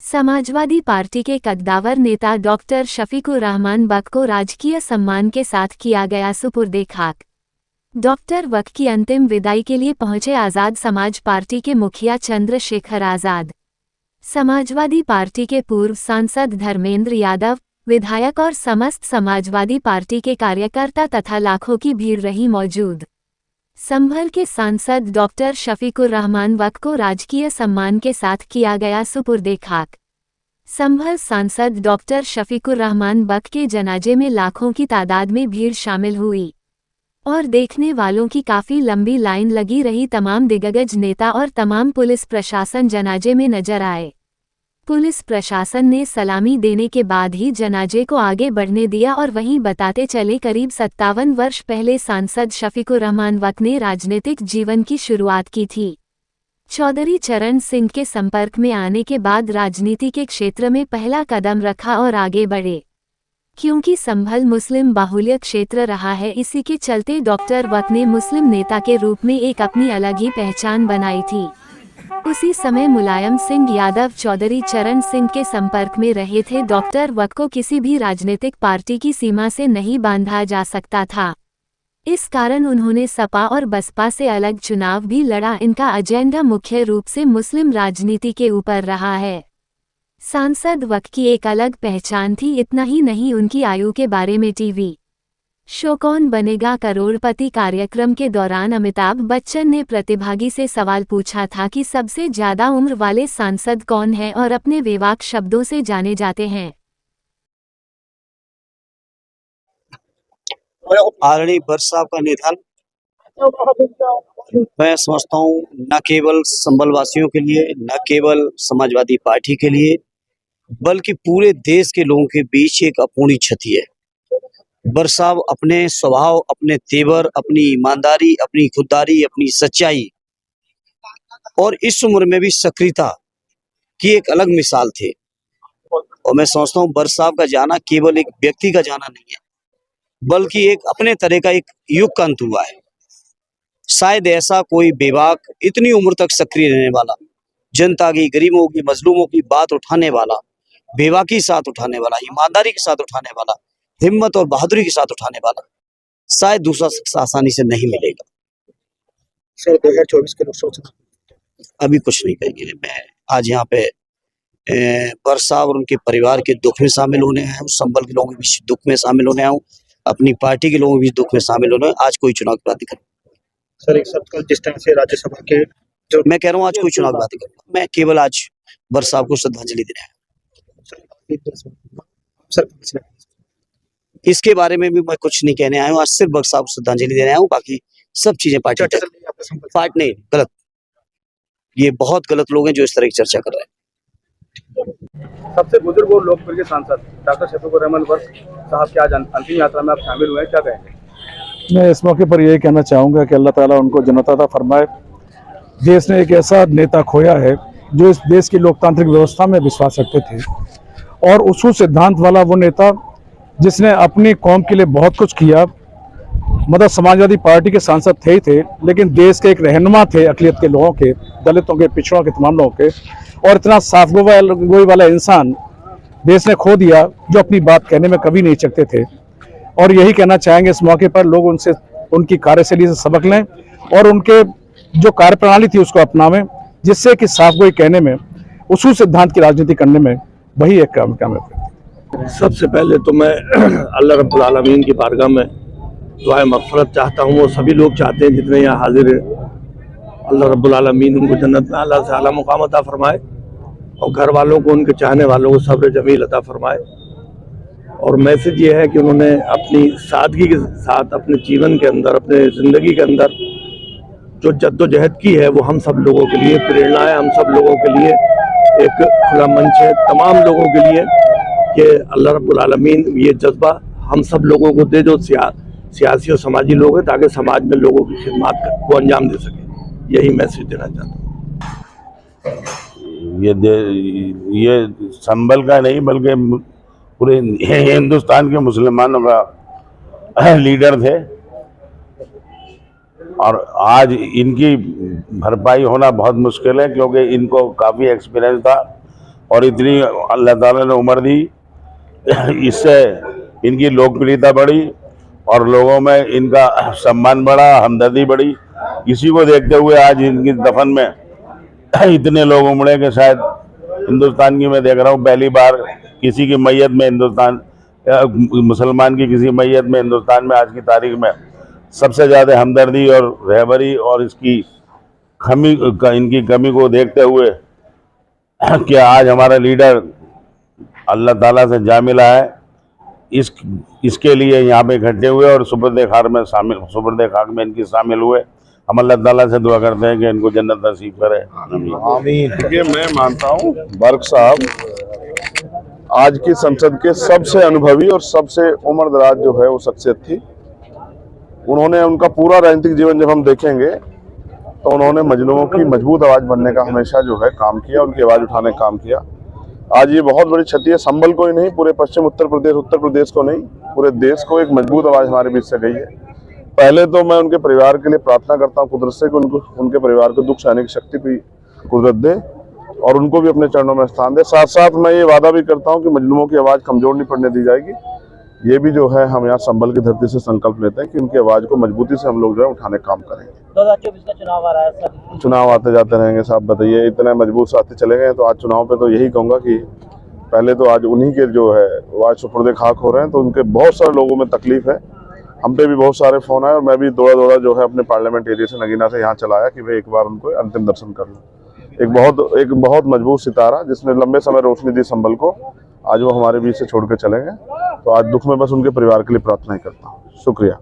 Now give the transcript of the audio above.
Samajwadi party के कद्दावर नेता डॉक्टर शफीकुर रहमान बक को राजकीय सम्मान के साथ किया गया सुपुर्दे खाक। डॉक्टर बक की अंतिम विदाई के लिए पहुंचे आज़ाद समाज पार्टी के मुखिया चंद्रशेखर आज़ाद, समाजवादी पार्टी के पूर्व सांसद धर्मेंद्र यादव, विधायक और समस्त समाजवादी पार्टी के कार्यकर्ता तथा लाखों की भीड़ रही मौजूद। संभल के सांसद डॉक्टर शफीकुर रहमान बक को राजकीय सम्मान के साथ किया गया सुपुर्दे खाक। संभल सांसद डॉक्टर शफीकुर रहमान बक के जनाजे में लाखों की तादाद में भीड़ शामिल हुई और देखने वालों की काफ़ी लंबी लाइन लगी रही। तमाम दिग्गज नेता और तमाम पुलिस प्रशासन जनाजे में नजर आए। पुलिस प्रशासन ने सलामी देने के बाद ही जनाजे को आगे बढ़ने दिया और वहीं बताते चले करीब 57 वर्ष पहले सांसद शफीकुर रहमान बक ने राजनीतिक जीवन की शुरुआत की थी। चौधरी चरण सिंह के संपर्क में आने के बाद राजनीति के क्षेत्र में पहला कदम रखा और आगे बढ़े। क्योंकि संभल मुस्लिम बाहुल्य क्षेत्र रहा है, इसी के चलते डॉक्टर बक ने मुस्लिम नेता के रूप में एक अपनी अलग ही पहचान बनाई थी। उसी समय मुलायम सिंह यादव चौधरी चरण सिंह के संपर्क में रहे थे। डॉक्टर बक को किसी भी राजनीतिक पार्टी की सीमा से नहीं बांधा जा सकता था। इस कारण उन्होंने सपा और बसपा से अलग चुनाव भी लड़ा। इनका एजेंडा मुख्य रूप से मुस्लिम राजनीति के ऊपर रहा है। सांसद बक की एक अलग पहचान थी। इतना ही नहीं, उनकी आयु के बारे में टीवी शो कौन बनेगा करोड़पति कार्यक्रम के दौरान अमिताभ बच्चन ने प्रतिभागी से सवाल पूछा था कि सबसे ज्यादा उम्र वाले सांसद कौन है और अपने बेबाक शब्दों से जाने जाते हैं। आदरणीय बक साहब का निधन मैं समझता हूँ न केवल संभल वासियों के लिए, न केवल समाजवादी पार्टी के लिए, बल्कि पूरे देश के लोगों के बीच एक अपूर्णीय क्षति है। बक साहब अपने स्वभाव, अपने तेवर, अपनी ईमानदारी, अपनी खुददारी, अपनी सच्चाई और इस उम्र में भी सक्रियता की एक अलग मिसाल थे। और मैं समझता हूँ बक साहब का जाना केवल एक व्यक्ति का जाना नहीं है, बल्कि एक अपने तरह का एक युग का अंत हुआ है। शायद ऐसा कोई बेबाक इतनी उम्र तक सक्रिय रहने वाला, जनता की, गरीबों की, मजलूमों की बात उठाने वाला, बेबाकी के साथ उठाने वाला, ईमानदारी के साथ उठाने वाला, हिम्मत और बहादुरी के साथ उठाने वाला शायद दूसरा शख्स आसानी से नहीं मिलेगा। सर 2024 के लोकसभा अभी कुछ नहीं कहेंगे। मैं आज यहाँ पे बक साहब और उनके परिवार के दुख में शामिल होने आया हूँ, संभल के लोगों के बीच दुख में शामिल होने आया हूँ, अपनी पार्टी के लोगों के बीच दुख में शामिल होने। आज कोई चुनाव की बात नहीं करूँ सर। एक शब्द कल जिस तरह से राज्यसभा के जो मैं कह रहा हूँ, आज कोई चुनाव की बात नहीं करूँगा। मैं केवल आज बक साहब को श्रद्धांजलि देने आया। सर इसके बारे में भी मैं कुछ नहीं कहने आया हूँ। आज सिर्फ बक साहब को श्रद्धांजलि देने आया हूँ। बाकी सब चीजें पार्टी नहीं, गलत, ये बहुत गलत लोग हैं जो इस तरह की चर्चा कर रहे हैं। सबसे बुजुर्ग और लोकप्रिय सांसद डॉक्टर शफीकुर रहमान बक साहब की आज अंतिम यात्रा में आप शामिल हुए हैं, क्या कहेंगे? मैं इस मौके पर यही कहना चाहूँगा कि अल्लाह ताला उनको जन्नत अता फरमाए। देश ने एक ऐसा नेता खोया है जो इस देश की लोकतांत्रिक व्यवस्था में विश्वास रखते थे और उसूल सिद्धांत वाला वो नेता जिसने अपनी कौम के लिए बहुत कुछ किया। मतलब समाजवादी पार्टी के सांसद थे ही थे, लेकिन देश के एक रहनुमा थे अक़लियत के लोगों के, दलितों के, पिछड़ों के, तमाम लोगों के। और इतना साफ गोई वाला इंसान देश ने खो दिया जो अपनी बात कहने में कभी नहीं चकते थे। और यही कहना चाहेंगे इस मौके पर, लोग उनसे, उनकी कार्यशैली से सबक लें और उनके जो कार्यप्रणाली थी उसको अपनावें, जिससे कि साफ गोई कहने में, उसूल सिद्धांत की राजनीति करने में वही एक काम है। सबसे पहले तो मैं अल्लाह रब्बुल आलमीन की बारगाह में दुआए मग़फ़िरत चाहता हूँ। वो सभी लोग चाहते हैं जितने यहाँ हाजिर हैं, अल्लाह रब्बुल आलमीन उनको जन्नत में आला से आला मुक़ाम अता फरमाए और घर वालों को, उनके चाहने वालों को सब्र जमील अता फरमाए। और मैसेज ये है कि उन्होंने अपनी सादगी के साथ अपने जीवन के अंदर, अपने ज़िंदगी के अंदर जो जद्दोजहद की है वो हम सब लोगों के लिए प्रेरणा है, हम सब लोगों के लिए एक खुला मंच है, तमाम लोगों के लिए, कि अल्लाह रब्बुल आलमीन ये जज्बा हम सब लोगों को दे जो सियासी और समाजी लोग हैं, ताकि समाज में लोगों की खिदमत को अंजाम दे सके। यही मैसेज देना चाहता हूँ। ये संभल का नहीं बल्कि पूरे हिंदुस्तान के मुसलमानों का लीडर थे और आज इनकी भरपाई होना बहुत मुश्किल है, क्योंकि इनको काफ़ी एक्सपीरियंस था और इतनी अल्लाह ताला ने उम्र दी, इससे इनकी लोकप्रियता बढ़ी और लोगों में इनका सम्मान बढ़ा, हमदर्दी बढ़ी। इसी को देखते हुए आज इनकी दफन में इतने लोग उमड़े कि शायद हिंदुस्तान की मैं देख रहा हूँ पहली बार किसी की मैयत में मुसलमान की किसी मैयत में हिंदुस्तान में आज की तारीख में सबसे ज़्यादा हमदर्दी और रहबरी और इनकी कमी को देखते हुए कि आज हमारा लीडर अल्लाह ताला से जा मिला है, इसके लिए यहाँ पे इकट्ठे हुए और सुपुर्द खाक में इनकी शामिल हुए। हम अल्लाह ताला से दुआ करते हैं कि इनको जन्नत नसीब करे, आमीन। देखिए, मैं मानता हूँ बर्क साहब आज की संसद के सबसे अनुभवी और सबसे उम्रदराज जो है वो शख्सियत थी। उन्होंने उनका पूरा राजनीतिक जीवन जब हम देखेंगे तो उन्होंने मजलूमों की मजबूत आवाज बनने का हमेशा जो है काम किया, उनकी आवाज उठाने का काम किया। आज ये बहुत बड़ी क्षति है, संभल को ही नहीं, पूरे पश्चिम उत्तर प्रदेश को नहीं, पूरे देश को एक मजबूत आवाज हमारे बीच से गई है। पहले तो मैं उनके परिवार के लिए प्रार्थना करता हूँ कुदरत से कि उनके परिवार को दुख सहने की शक्ति भी कुदरत दे और उनको भी अपने चरणों में स्थान दे। साथ साथ मैं ये वादा भी करता हूँ कि मजलूमों की आवाज़ कमजोर नहीं पड़ने दी जाएगी। ये भी जो है हम यहाँ संभल की धरती से संकल्प लेते हैं कि उनकी आवाज़ को मजबूती से हम लोग जो है उठाने का काम करेंगे। 2024 का चुनाव आ रहा है सर, चुनाव आते जाते रहेंगे साहब, बताइए इतने मजबूत साथी चले गए तो आज चुनाव पे तो यही कहूँगा कि पहले तो आज उन्हीं के जो है वो आज सुपुर्द खाक हो रहे हैं, तो उनके बहुत सारे लोगों में तकलीफ है। हम पे भी बहुत सारे फोन आए और मैं भी दौड़ा जो है अपने पार्लियामेंट एरिया से नगीना से यहाँ चलाया कि भाई एक बार उनको अंतिम दर्शन कर लूँ। एक बहुत मजबूत सितारा जिसने लंबे समय रोशनी दी संभल को, आज वो हमारे बीच से छोड़ के चले गए। तो आज दुख में बस उनके परिवार के लिए प्रार्थना ही करता हूँ। शुक्रिया।